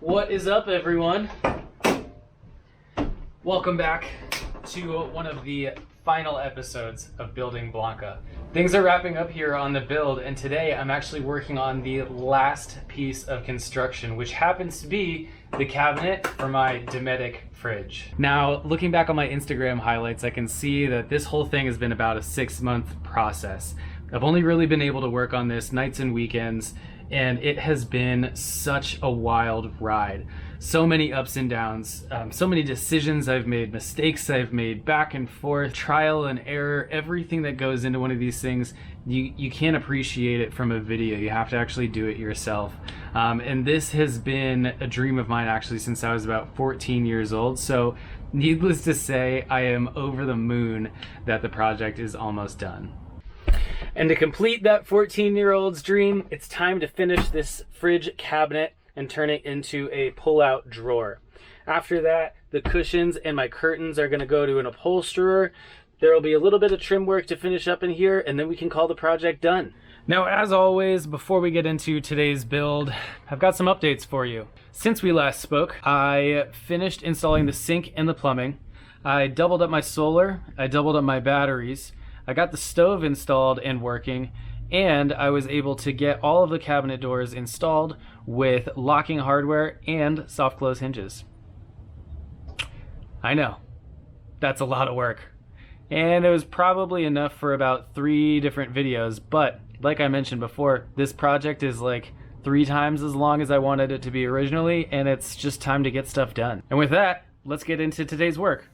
What is up, everyone? Welcome back to one of the final episodes of building Blanca. Things are wrapping up here on the build, and today I'm actually working on the last piece of construction, which happens to be the cabinet for my Dometic fridge. Now, looking back on my Instagram highlights, I can see that this whole thing has been about a 6-month process. I've only really been able to work on this nights and weekends, and it has been such a wild ride. So many ups and downs, so many decisions I've made, mistakes I've made, back and forth, trial and error, everything that goes into one of these things. You can't appreciate it from a video. You have to actually do it yourself. And this has been a dream of mine actually since I was about 14 years old. So needless to say, I am over the moon that the project is almost done. And to complete that 14-year-old's dream, it's time to finish this fridge cabinet and turn it into a pull-out drawer. After that, the cushions and my curtains are gonna go to an upholsterer. There will be a little bit of trim work to finish up in here, and then we can call the project done. Now, as always, before we get into today's build, I've got some updates for you. Since we last spoke, I finished installing the sink and the plumbing. I doubled up my solar, I doubled up my batteries, I got the stove installed and working, and I was able to get all of the cabinet doors installed with locking hardware and soft close hinges. I know, that's a lot of work. And it was probably enough for about 3 different videos, but like I mentioned before, this project is like 3 times as long as I wanted it to be originally, and it's just time to get stuff done. And with that, let's get into today's work.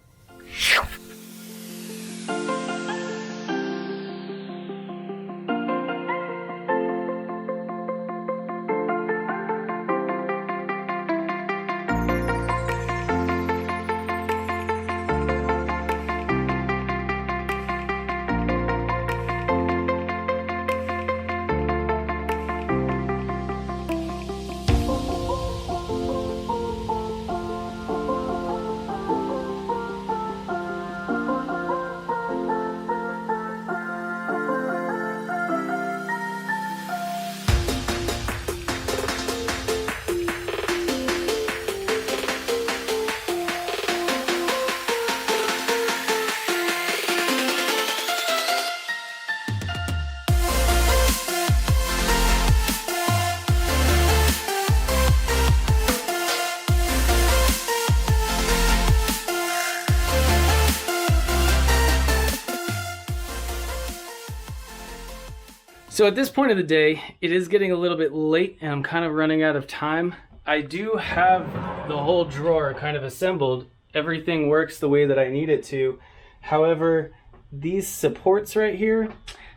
So at this point of the day, it is getting a little bit late and I'm kind of running out of time. I do have the whole drawer kind of assembled. Everything works the way that I need it to. However, these supports right here,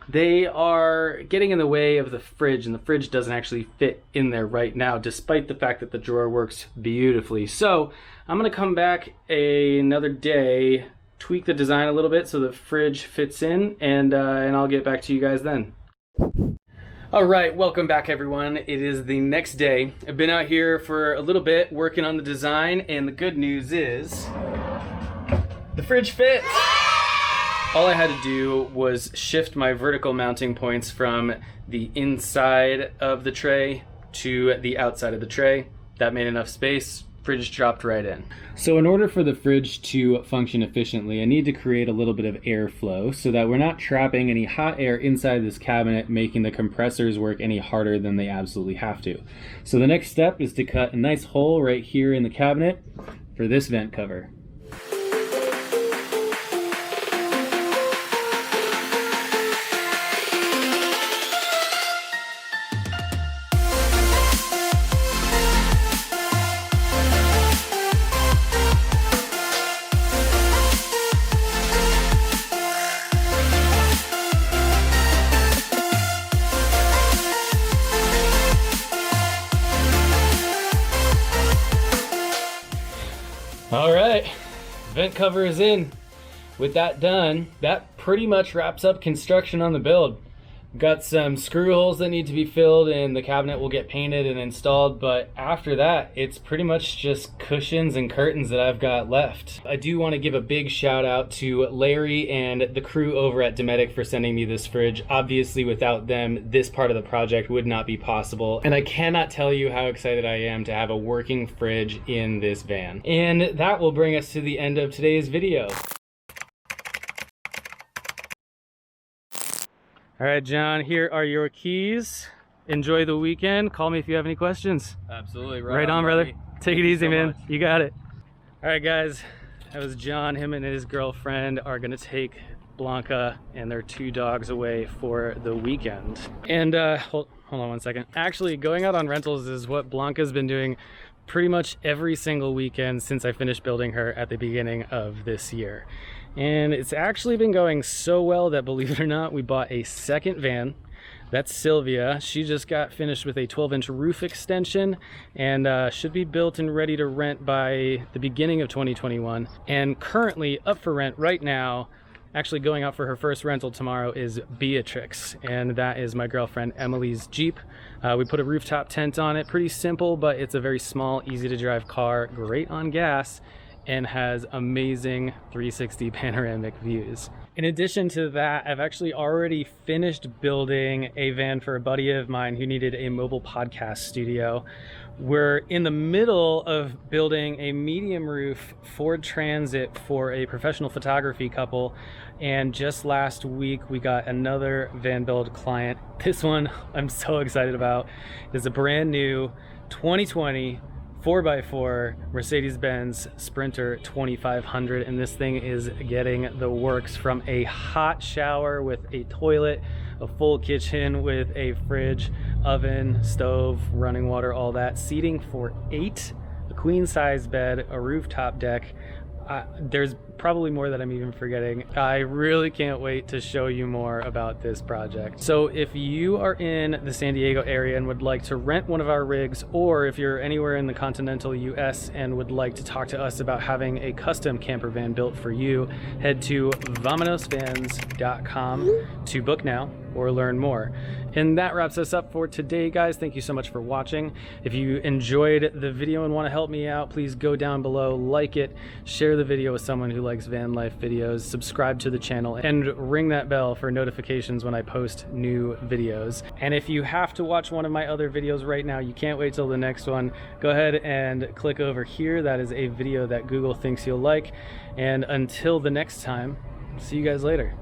they are getting in the way of the fridge, and the fridge doesn't actually fit in there right now, despite the fact that the drawer works beautifully. So I'm gonna come back another day, tweak the design a little bit so the fridge fits in, and I'll get back to you guys then. All right, welcome back everyone. It is the next day. I've been out here for a little bit working on the design, and the good news is the fridge fits. All I had to do was shift my vertical mounting points from the inside of the tray to the outside of the tray. That made enough space. Fridge dropped right in. So in order for the fridge to function efficiently, I need to create a little bit of airflow so that we're not trapping any hot air inside this cabinet, making the compressors work any harder than they absolutely have to. So the next step is to cut a nice hole right here in the cabinet for this vent cover. All right, vent cover is in. With that done, that pretty much wraps up construction on the build. Got some screw holes that need to be filled and the cabinet will get painted and installed, but after that it's pretty much just cushions and curtains that I've got left. I do want to give a big shout out to Larry and the crew over at Dometic for sending me this fridge. Obviously without them this part of the project would not be possible, and I cannot tell you how excited I am to have a working fridge in this van. And that will bring us to the end of today's video. All right, John, here are your keys. Enjoy the weekend. Call me if you have any questions. Absolutely. Right on, brother. Take it easy, man. You got it. All right, guys. That was John. Him and his girlfriend are going to take Blanca and their 2 dogs away for the weekend. And hold on one second. Actually, going out on rentals is what Blanca's been doing pretty much every single weekend since I finished building her at the beginning of this year. And it's actually been going so well that, believe it or not, we bought a second van. That's Sylvia. She just got finished with a 12-inch roof extension and should be built and ready to rent by the beginning of 2021. And currently up for rent right now, actually going out for her first rental tomorrow, is Beatrix, and that is my girlfriend Emily's Jeep. We put a rooftop tent on it. Pretty simple, but it's a very small, easy to drive car, great on gas, and has amazing 360 panoramic views. In addition to that, I've actually already finished building a van for a buddy of mine who needed a mobile podcast studio. We're in the middle of building a medium roof Ford Transit for a professional photography couple, and just last week we got another van build client. This one I'm so excited about. It's a brand new 2020 4x4 Mercedes-Benz Sprinter 2500, and this thing is getting the works, from a hot shower with a toilet, a full kitchen with a fridge, oven, stove, running water, all that, seating for 8, a queen size bed, a rooftop deck. There's probably more that I'm even forgetting. I really can't wait to show you more about this project. So if you are in the San Diego area and would like to rent one of our rigs, or if you're anywhere in the continental US and would like to talk to us about having a custom camper van built for you, head to vamonosvans.com to book now or learn more. And that wraps us up for today, guys. Thank you so much for watching. If you enjoyed the video and want to help me out, please go down below, like it, share the video with someone who likes van life videos, subscribe to the channel, and ring that bell for notifications when I post new videos. And if you have to watch one of my other videos right now, you can't wait till the next one, go ahead and click over here. That is a video that Google thinks you'll like. And until the next time, see you guys later.